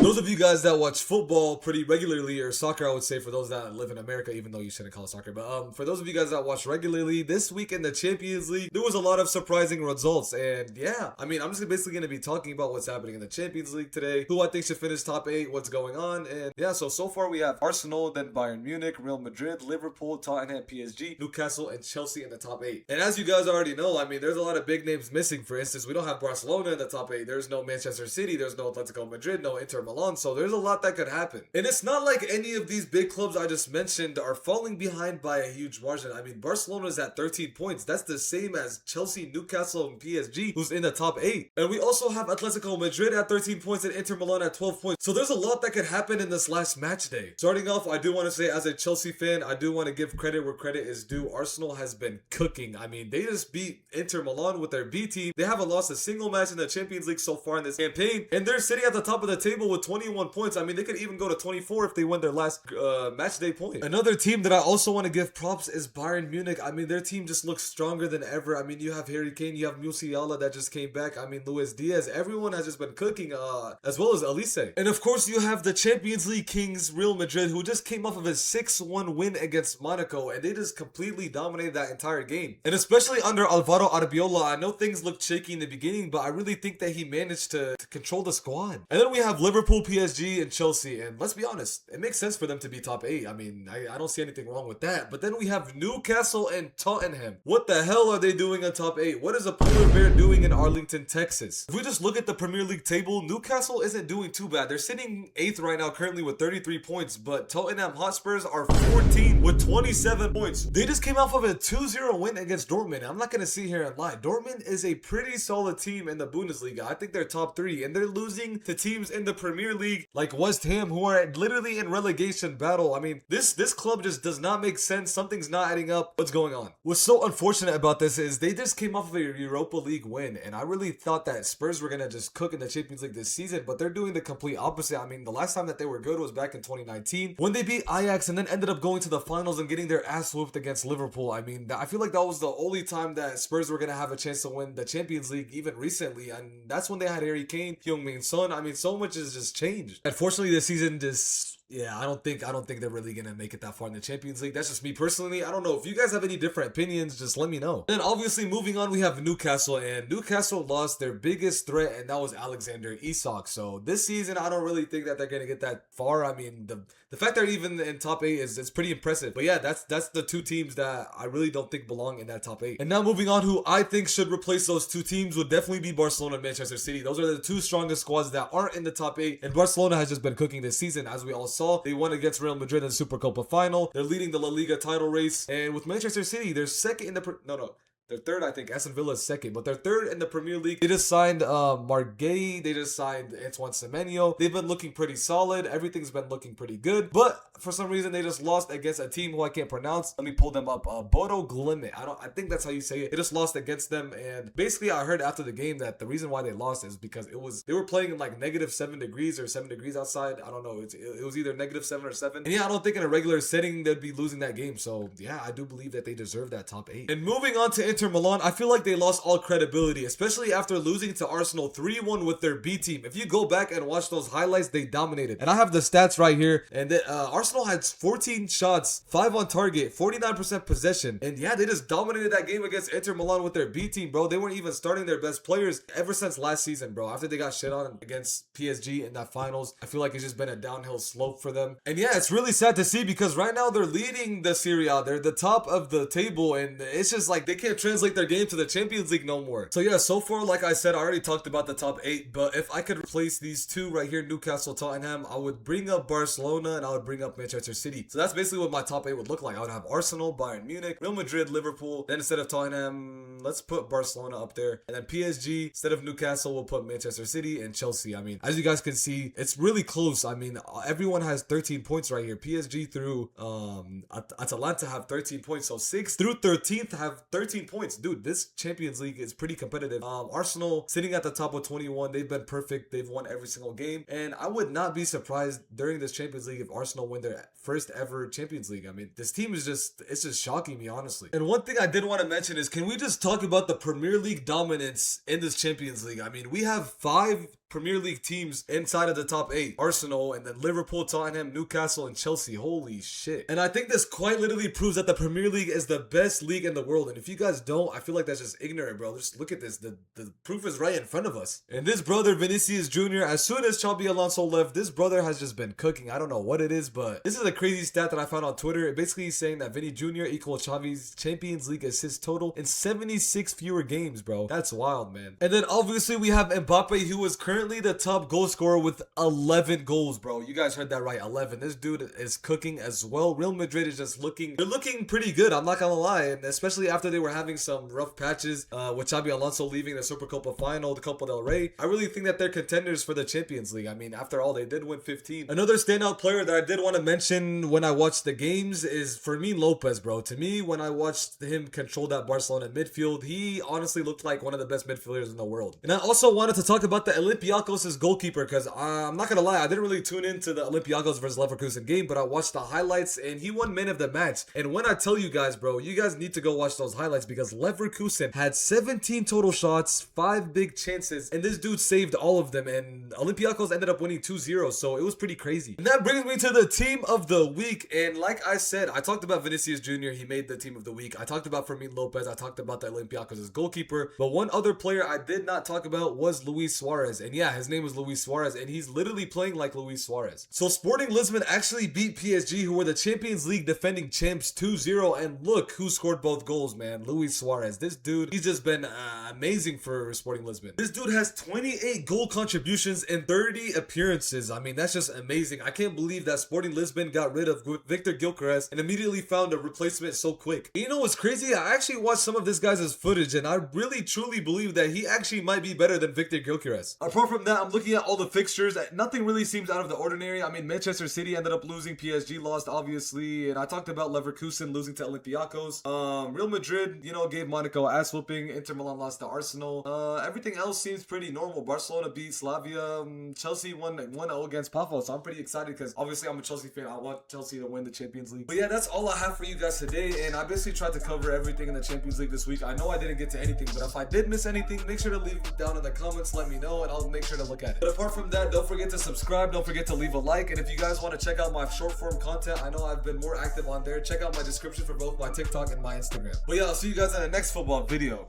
Those of you guys that watch football pretty regularly, or soccer, I would say, for those that live in America, even though you shouldn't call it soccer, but for those of you guys that watch regularly, this week in the Champions League, there was a lot of surprising results, and yeah, I mean, I'm just basically going to be talking about what's happening in the Champions League today, who I think should finish top 8, what's going on, and yeah, so far we have Arsenal, then Bayern Munich, Real Madrid, Liverpool, Tottenham, PSG, Newcastle, and Chelsea in the top 8. And as you guys already know, I mean, there's a lot of big names missing. For instance, we don't have Barcelona in the top 8, there's no Manchester City, there's no Atletico Madrid, no Inter Milan, so there's a lot that could happen. And it's not like any of these big clubs I just mentioned are falling behind by a huge margin. I mean, Barcelona's at 13 points. That's the same as Chelsea, Newcastle, and PSG, who's in the top 8. And we also have Atletico Madrid at 13 points and Inter Milan at 12 points. So there's a lot that could happen in this last match day. Starting off, I do want to say, as a Chelsea fan, I do want to give credit where credit is due. Arsenal has been cooking. I mean, they just beat Inter Milan with their B team. They haven't lost a single match in the Champions League so far in this campaign, and they're sitting at the top of the table with 21 points. I mean, they could even go to 24 if they win their last match day point. Another team that I also want to give props is Bayern Munich. I mean, their team just looks stronger than ever. I mean, you have Harry Kane, you have Musiala that just came back. I mean, Luis Diaz. Everyone has just been cooking, as well as Elise. And of course, you have the Champions League kings, Real Madrid, who just came off of a 6-1 win against Monaco, and they just completely dominated that entire game. And especially under Alvaro Arbeloa, I know things looked shaky in the beginning, but I really think that he managed to control the squad. And then we have Liverpool, PSG, and Chelsea, and let's be honest, it makes sense for them to be top 8. I mean, I don't see anything wrong with that. But then we have Newcastle and Tottenham. What the hell are they doing in top 8? What is a polar bear doing in Arlington, Texas? If we just look at the Premier League table, Newcastle isn't doing too bad. They're sitting 8th right now currently with 33 points, but Tottenham Hotspurs are 14 with 27 points. They just came off of a 2-0 win against Dortmund. I'm not going to sit here and lie. Dortmund is a pretty solid team in the Bundesliga. I think they're top 3, and they're losing to teams in the Premier League like West Ham, who are literally in relegation battle. I mean, this club just does not make sense. Something's not adding up. What's going on? What's so unfortunate about this is they just came off of a Europa League win, and I really thought that Spurs were going to just cook in the Champions League this season, but they're doing the complete opposite. I mean, the last time that they were good was back in 2019 when they beat Ajax and then ended up going to the finals and getting their ass whooped against Liverpool. I mean, I feel like that was the only time that Spurs were going to have a chance to win the Champions League even recently, and that's when they had Harry Kane, Heung-min Son. I mean, so much has just changed. Unfortunately, this season just... yeah, I don't think they're really gonna make it that far in the Champions League. That's just me personally. I don't know. If you guys have any different opinions, just let me know. Then obviously moving on, we have Newcastle, and Newcastle lost their biggest threat, and that was Alexander Isak. So this season, I don't really think that they're gonna get that far. I mean, the fact they're even in top 8 is pretty impressive. But yeah, that's the two teams that I really don't think belong in that top 8. And now moving on, who I think should replace those two teams would definitely be Barcelona and Manchester City. Those are the two strongest squads that aren't in the top 8, and Barcelona has just been cooking this season, as we all saw. They won against Real Madrid in the Supercopa final. They're leading the La Liga title race, and with Manchester City, they're second in the they're third, I think. Aston Villa is second, but they're third in the Premier League. They just signed Margay. They just signed Antoine Semenyo. They've been looking pretty solid. Everything's been looking pretty good, but for some reason they just lost against a team who I can't pronounce. Let me pull them up. Bodo Glimt. I think that's how you say it. They just lost against them, and basically I heard after the game that the reason why they lost is because they were playing in like -7 degrees or 7 degrees outside. I don't know. It was either -7 or 7. And yeah, I don't think in a regular setting they'd be losing that game. So yeah, I do believe that they deserve that top 8. And moving on to Inter Milan, I feel like they lost all credibility, especially after losing to Arsenal 3-1 with their B team. If you go back and watch those highlights, they dominated. And I have the stats right here. And Arsenal had 14 shots, 5 on target, 49% possession. And yeah, they just dominated that game against Inter Milan with their B team, bro. They weren't even starting their best players ever since last season, bro. After they got shit on against PSG in that finals, I feel like it's just been a downhill slope for them. And yeah, it's really sad to see because right now they're leading the Serie A. They're the top of the table, and it's just like they can't translate their game to the Champions League no more. So yeah, so far, like I said, I already talked about the top 8, but if I could replace these two right here, Newcastle, Tottenham, I would bring up Barcelona and I would bring up Manchester City. So that's basically what my top 8 would look like. I would have Arsenal, Bayern Munich, Real Madrid, Liverpool. Then instead of Tottenham, let's put Barcelona up there. And then PSG, instead of Newcastle, we'll put Manchester City and Chelsea. I mean, as you guys can see, it's really close. I mean, everyone has 13 points right here. PSG through Atalanta have 13 points. So 6th through 13th have 13 points. Dude, this Champions League is pretty competitive. Arsenal sitting at the top with 21. They've been perfect. They've won every single game. And I would not be surprised during this Champions League if Arsenal win their first ever Champions League. I mean, this team is it's just shocking me, honestly. And one thing I did want to mention is, can we just talk about the Premier League dominance in this Champions League? I mean, we have 5 Premier League teams inside of the top 8. Arsenal, and then Liverpool, Tottenham, Newcastle, and Chelsea. Holy shit. And I think this quite literally proves that the Premier League is the best league in the world. And if you guys don't, I feel like that's just ignorant, bro. Just look at this. The proof is right in front of us. And this brother, Vinicius Jr., as soon as Xabi Alonso left, this brother has just been cooking. I don't know what it is, but this is a crazy stat that I found on Twitter. It basically is saying that Vinny Jr. equals Xavi's Champions League assists total in 76 fewer games, bro. That's wild, man. And then obviously we have Mbappe, who is currently the top goal scorer with 11 goals, bro. You guys heard that right, 11. This dude is cooking as well. Real Madrid is just looking pretty good, I'm not gonna lie, and especially after they were having some rough patches with Xabi Alonso leaving the Supercopa final, the Copa del Rey. I really think that they're contenders for the Champions League. I mean, after all, they did win 15. Another standout player that I did want to mention when I watched the games is Fermin Lopez, bro. To me, when I watched him control that Barcelona midfield, he honestly looked like one of the best midfielders in the world. And I also wanted to talk about the Olympiacos' goalkeeper, because I'm not gonna lie, I didn't really tune into the Olympiacos versus Leverkusen game, but I watched the highlights and he won man of the match. And when I tell you guys, bro, you guys need to go watch those highlights, because Leverkusen had 17 total shots, 5 big chances, and this dude saved all of them, and Olympiacos ended up winning 2-0, so it was pretty crazy. And that brings me to the team of the week, and like I said, I talked about Vinicius Jr., he made the team of the week. I talked about Fermin Lopez, I talked about the Olympiacos' goalkeeper, but one other player I did not talk about was Luis Suarez, and yeah, his name was Luis Suarez, and he's literally playing like Luis Suarez. So Sporting Lisbon actually beat PSG, who were the Champions League defending champs, 2-0, and look who scored both goals, man. Luis Suarez. This dude, he's just been amazing for Sporting Lisbon. This dude has 28 goal contributions in 30 appearances. I mean, that's just amazing. I can't believe that Sporting Lisbon got rid of Victor Gyökeres and immediately found a replacement so quick. You know what's crazy? I actually watched some of this guy's footage, and I really truly believe that he actually might be better than Victor Gyökeres. Apart from that, I'm looking at all the fixtures. Nothing really seems out of the ordinary. I mean, Manchester City ended up losing, PSG lost, obviously, and I talked about Leverkusen losing to Olympiacos. Real Madrid, you know, gave Monaco ass whooping. Inter Milan lost to Arsenal. Everything else seems pretty normal. Barcelona beat Slavia. Chelsea won 1-0 against Pafos, so I'm pretty excited because obviously I'm a Chelsea fan. I want Chelsea to win the Champions League. But yeah, that's all I have for you guys today, and I basically tried to cover everything in the Champions League this week. I know I didn't get to anything, but if I did miss anything, make sure to leave it down in the comments, let me know, and I'll make sure to look at it. But apart from that, don't forget to subscribe, don't forget to leave a like, and if you guys want to check out my short form content, I know I've been more active on there. Check out my description for both my TikTok and my Instagram. But yeah, I'll see you guys in the next football video.